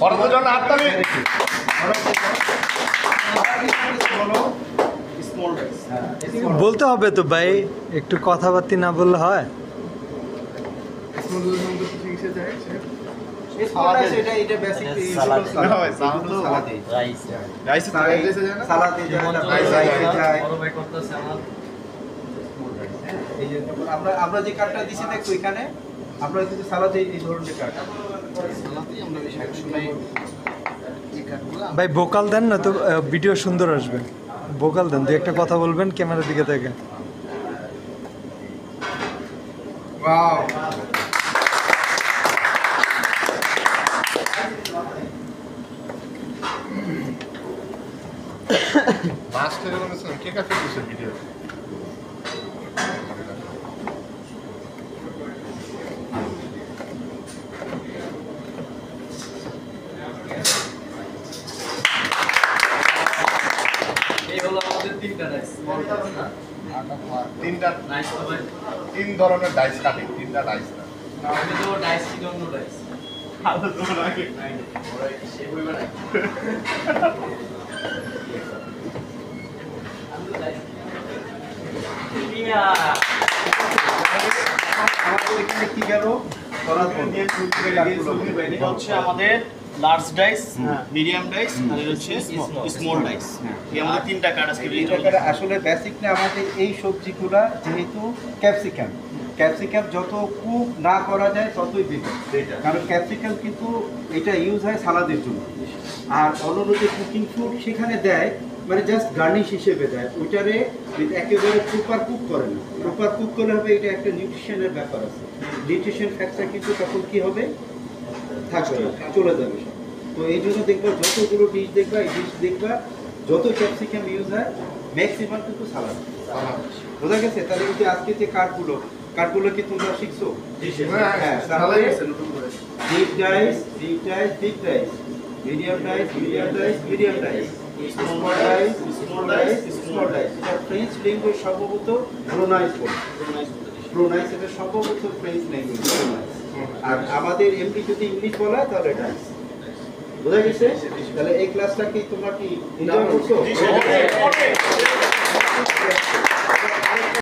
বড়দের জন্য হাততালি। বলতে হবে তো ভাই, একটু কথাবার্তা না বললে হয়? আমরা যে কার্ডটা দিচ্ছি দেখো এখানে, আমরা কিন্তু সালাদে এই ধরনের কার্ড ভাই ভোকাল দেন না তো ভিডিও সুন্দর আসবে। ভোকাল দেন, দু একটা কথা বলবেন ক্যামেরার দিকে থেকে। মাস্টার বলেছেন কে কাকে দিছে ভিডিও? তিনটা তিন ধরনের ডাইস কাটিং, তিনটা ডাইস না। আমাদের এখানে কি গেল হচ্ছে আমাদের লার্জ ডাইস, মিডিয়াম ডাইস আর হচ্ছে স্মল ডাইস। এই আমাদের তিনটা কার্ড আজকে আসলে বেসিক না আমাদের এই সবজিগুলা যেহেতু ক্যাপসিকাম যত কুক না করা যায় ততই বেটার, কারণ ক্যাপসিকাম কিন্তু এটা ইউজ হয় সালাদের জন্য। আর অন্যান্য যে কুকিং ফুড সেখানে দেয় মানে জাস্ট গার্নিশ হিসেবে দেয়, ওইটারে একেবারে প্রপার কুক করে না। প্রপার কুক করলে হবে এটা একটা নিউট্রিশনের ব্যাপার আছে, নিউট্রিশন ফ্যাক্টর কিন্তু তখন কি হবে থাকবে না, চলে যাবে সব। তো এই জন্য দেখবা যতগুলো ডিশ দেখবা, এই ডিশ দেখবা যত ক্যাপসিকাম ইউজ হয় ম্যাক্সিমাম কিন্তু সালাদ। বোঝা গেছে? তাহলে কিন্তু আজকে যে কার্ডগুলো কি তোমরা শিখছো? হ্যাঁ, তাহলে deep dice, medium dice, small dice. এটা ফ্রেঞ্চ ল্যাঙ্গুয়েজ সম্ভবত প্রোনাইস, এটা সম্ভবত ফ্রেঞ্চ ল্যাঙ্গুয়েজ। আর আমাদের এমনি যদি ইংলিশ বলা হয় তাহলে ডাইস। বোঝা গেছে? তাহলে এই ক্লাসটা কি তোমরা কি এনজয় করছো?